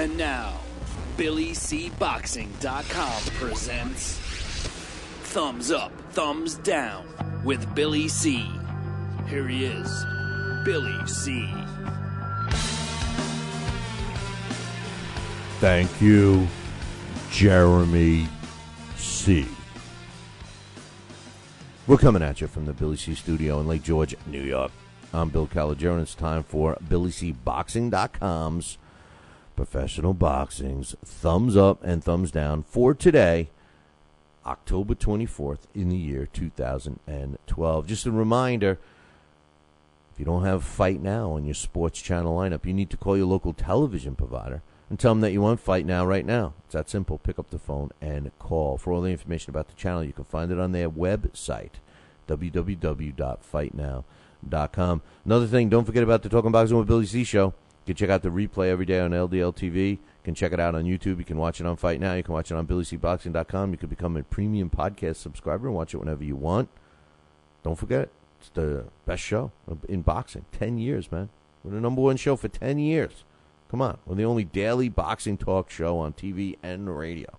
And now, BillyCBoxing.com presents Thumbs Up, Thumbs Down with Billy C. Here he is, Billy C. Thank you, Jeremy C. We're coming at you from the Billy C studio in Lake George, New York. I'm Bill Calogero, and it's time for BillyCBoxing.com's Professional Boxing's Thumbs Up and Thumbs Down for today, October 24th in the year 2012. Just a reminder, if you don't have Fight Now on your sports channel lineup, you need to call your local television provider and tell them that you want Fight Now right now. It's that simple. Pick up the phone and call. For all the information about the channel, you can find it on their website, www.fightnow.com. Another thing, don't forget about the Talking Boxing with Billy C show. You can check out the replay every day on LDL TV. You can check it out on YouTube. You can watch it on Fight Now. You can watch it on BillyCBoxing.com. You can become a premium podcast subscriber and watch it whenever you want. Don't forget, it's the best show in boxing. 10 years, man. We're the number one show for 10 years. Come on. We're the only daily boxing talk show on TV and radio.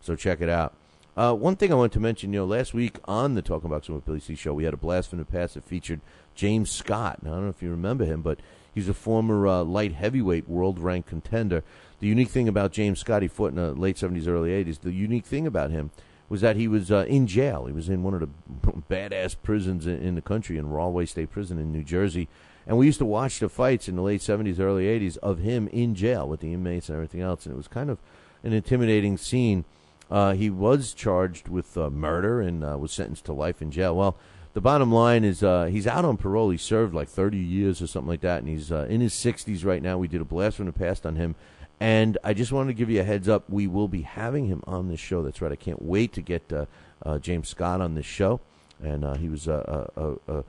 So check it out. One thing I wanted to mention, last week on the Talking Boxing with Billy C show, we had a blast from the past that featured James Scott. Now, I don't know if you remember him, but he's a former light heavyweight world-ranked contender. The unique thing about James Scott, he fought in the late 70s, early 80s. The unique thing about him was that he was in jail. He was in one of the badass prisons in the country, in Rahway State Prison in New Jersey. And we used to watch the fights in the late 70s, early 80s of him in jail with the inmates and everything else. And it was kind of an intimidating scene. He was charged with murder and was sentenced to life in jail. Well, the bottom line is he's out on parole. He served like 30 years or something like that, and he's in his 60s right now. We did a blast from the past on him, and I just wanted to give you a heads up. We will be having him on this show. That's right. I can't wait to get James Scott on this show, and he was a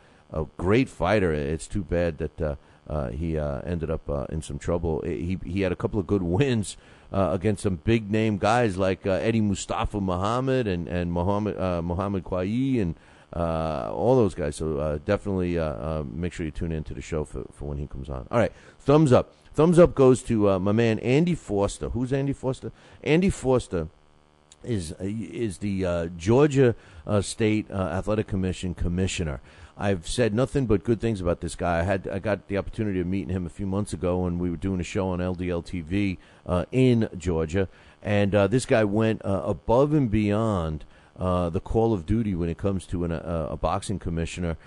great fighter. It's too bad that he ended up in some trouble. He had a couple of good wins against some big-name guys like Eddie Mustafa Muhammad and Muhammad Kwai and all those guys. So definitely make sure you tune in to the show for when he comes on. All right, thumbs up. Thumbs up goes to my man Andy Foster. Who's Andy Foster? Andy Foster is the Georgia State Athletic Commission commissioner. I've said nothing but good things about this guy. I got the opportunity of meeting him a few months ago when we were doing a show on LDL TV in Georgia, and this guy went above and beyond the call of duty when it comes to a boxing commissioner.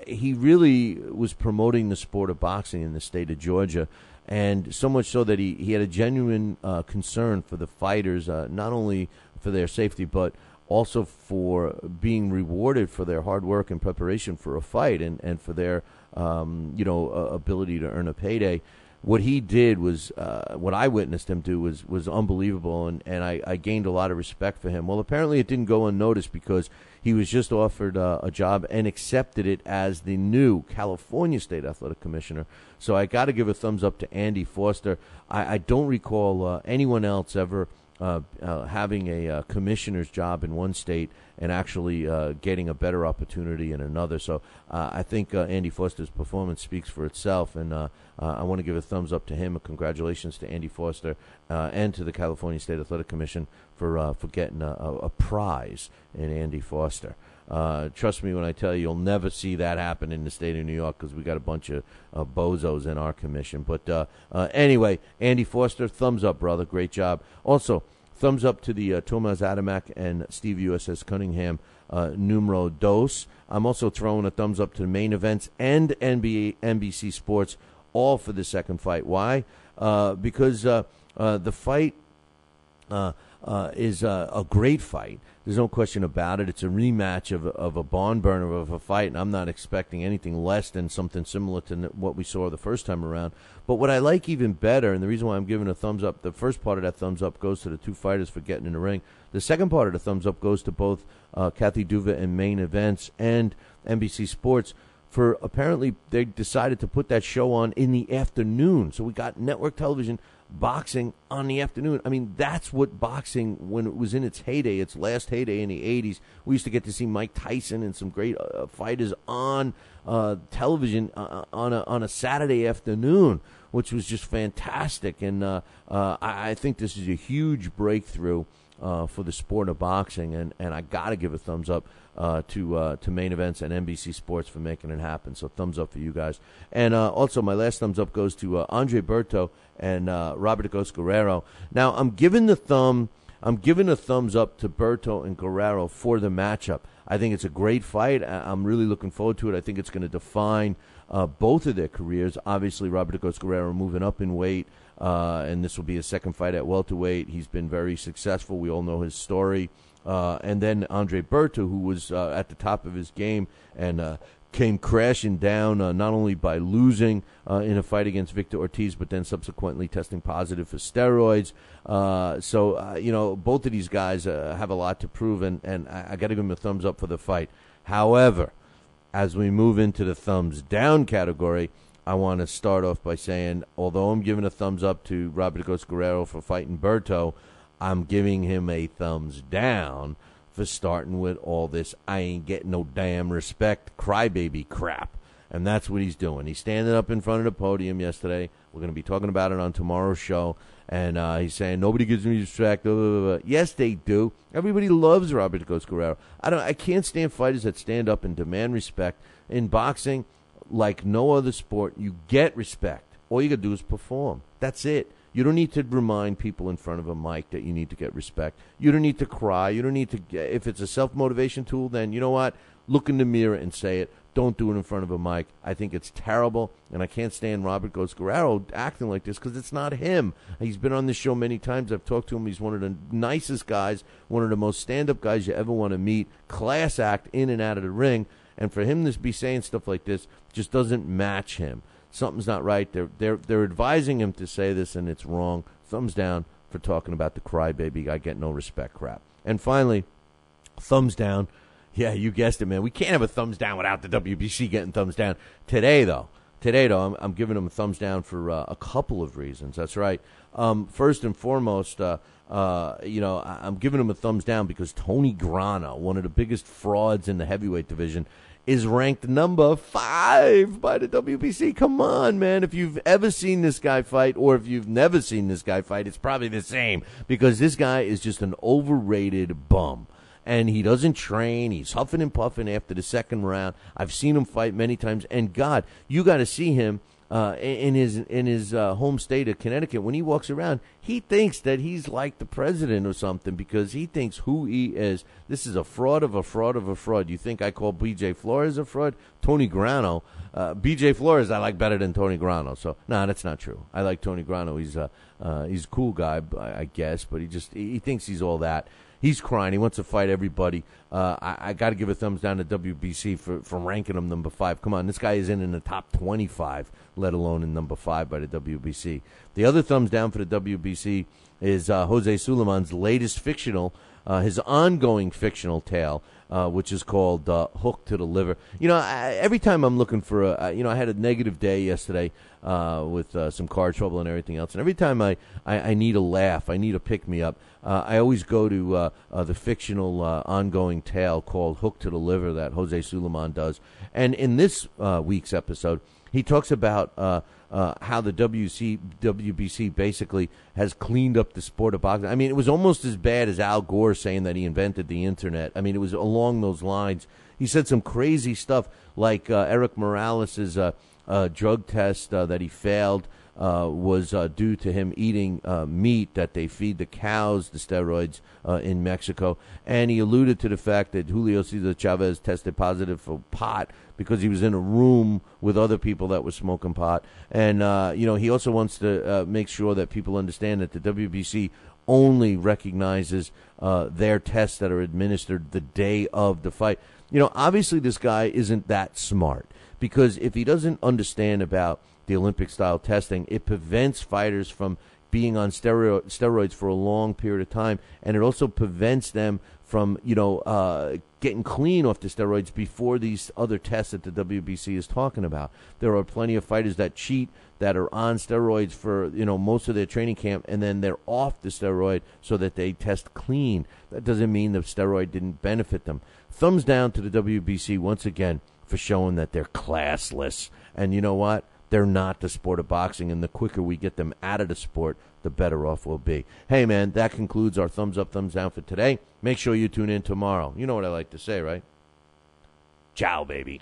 He really was promoting the sport of boxing in the state of Georgia, and so much so that he had a genuine concern for the fighters, not only for their safety, but also for being rewarded for their hard work and preparation for a fight and for their ability to earn a payday. What he did was, what I witnessed him do was unbelievable, and I gained a lot of respect for him. Well, apparently it didn't go unnoticed because he was just offered a job and accepted it as the new California State Athletic Commissioner. So I got to give a thumbs up to Andy Foster. I don't recall anyone else ever having a commissioner's job in one state and actually getting a better opportunity in another. So I think Andy Foster's performance speaks for itself, and I want to give a thumbs up to him. Congratulations to Andy Foster and to the California State Athletic Commission for getting a prize in Andy Foster. Trust me when I tell you, you'll never see that happen in the state of New York because we got a bunch of bozos in our commission. But anyway, Andy Foster, thumbs up, brother. Great job. Also, thumbs up to the Tomas Adamek and Steve USS Cunningham numero dos. I'm also throwing a thumbs up to the main events and NBC Sports, all for the second fight. Why? Because the fight is a great fight. There's no question about it. It's a rematch of a barn burner of a fight, and I'm not expecting anything less than something similar to what we saw the first time around. But what I like even better, and the reason why I'm giving a thumbs up, the first part of that thumbs up goes to the two fighters for getting in the ring. The second part of the thumbs up goes to both Kathy Duva and Main Events and NBC Sports for apparently they decided to put that show on in the afternoon. So we got network television boxing on the afternoon. I mean, that's what boxing, when it was in its heyday, its last heyday in the 80s, we used to get to see Mike Tyson and some great fighters on television on a Saturday afternoon. which was just fantastic. And I think this is a huge breakthrough for the sport of boxing, and I got to give a thumbs up to Main Events and NBC Sports for making it happen. So thumbs up for you guys. And also my last thumbs up goes to Andre Berto and Robert Agos Guerrero. Now I'm giving a thumbs up to Berto and Guerrero for the matchup. I think it's a great fight. I'm really looking forward to it. I think it's going to define both of their careers. Obviously, Robert Agos Guerrero moving up in weight, and this will be his second fight at welterweight. He's been very successful. We all know his story. And then Andre Berto, who was at the top of his game and came crashing down not only by losing in a fight against Victor Ortiz, but then subsequently testing positive for steroids. So both of these guys have a lot to prove, and I got to give them a thumbs up for the fight. However, as we move into the thumbs down category, I want to start off by saying, although I'm giving a thumbs up to Robert Agos Guerrero for fighting Berto, I'm giving him a thumbs down for starting with all this I ain't getting no damn respect crybaby crap. And that's what he's doing. He's standing up in front of the podium yesterday. We're going to be talking about it on tomorrow's show. And he's saying, nobody gives me respect. Blah, blah, blah. Yes, they do. Everybody loves Robert Agos Guerrero. I can't stand fighters that stand up and demand respect. In boxing, like no other sport, you get respect. All you got to do is perform. That's it. You don't need to remind people in front of a mic that you need to get respect. You don't need to cry. You don't need to. If it's a self-motivation tool, then you know what? Look in the mirror and say it. Don't do it in front of a mic. I think it's terrible, and I can't stand Robert Agos Guerrero acting like this because it's not him. He's been on this show many times. I've talked to him. He's one of the nicest guys, one of the most stand-up guys you ever want to meet. Class act in and out of the ring, and for him to be saying stuff like this just doesn't match him. Something's not right. They're advising him to say this, and it's wrong. Thumbs down for talking about the crybaby I get no respect crap. And finally, thumbs down. Yeah, you guessed it, man. We can't have a thumbs down without the WBC getting thumbs down. Today, though, I'm giving them a thumbs down for a couple of reasons. That's right. First and foremost, I'm giving them a thumbs down because Tony Grano, one of the biggest frauds in the heavyweight division, is ranked number 5 by the WBC. Come on, man. If you've ever seen this guy fight or if you've never seen this guy fight, it's probably the same because this guy is just an overrated bum. And he doesn't train. He's huffing and puffing after the second round. I've seen him fight many times. And, God, you got to see him in his home state of Connecticut. When he walks around, he thinks that he's like the president or something because he thinks who he is. This is a fraud of a fraud of a fraud. You think I call B.J. Flores a fraud? Tony Grano. B.J. Flores I like better than Tony Grano. So, no, that's not true. I like Tony Grano. He's a cool guy, I guess, but he thinks he's all that. He's crying. He wants to fight everybody. I got to give a thumbs down to WBC for ranking him number 5. Come on, this guy is in the top 25, let alone in number 5 by the WBC. The other thumbs down for the WBC is Jose Sulaiman's latest his ongoing fictional tale, which is called Hook to the Liver. Every time I'm looking for I had a negative day yesterday with some car trouble and everything else. And every time I need a laugh, I need a pick-me-up, I always go to the fictional ongoing tale called Hook to the Liver that Jose Sulaiman does. And in this week's episode, he talks about how the WBC basically has cleaned up the sport of boxing. I mean, it was almost as bad as Al Gore saying that he invented the Internet. I mean, it was along those lines. He said some crazy stuff like Eric Morales' drug test that he failed was due to him eating meat that they feed the cows, the steroids, in Mexico. And he alluded to the fact that Julio Cesar Chavez tested positive for pot because he was in a room with other people that were smoking pot. And, he also wants to make sure that people understand that the WBC only recognizes their tests that are administered the day of the fight. Obviously this guy isn't that smart because if he doesn't understand about the Olympic-style testing, it prevents fighters from being on steroids for a long period of time, and it also prevents them from, getting clean off the steroids before these other tests that the WBC is talking about. There are plenty of fighters that cheat, that are on steroids for, most of their training camp, and then they're off the steroid so that they test clean. That doesn't mean the steroid didn't benefit them. Thumbs down to the WBC once again for showing that they're classless. And you know what? they're not the sport of boxing, and the quicker we get them out of the sport, the better off we'll be. Hey, man, that concludes our thumbs up, thumbs down for today. Make sure you tune in tomorrow. You know what I like to say, right? Ciao, baby.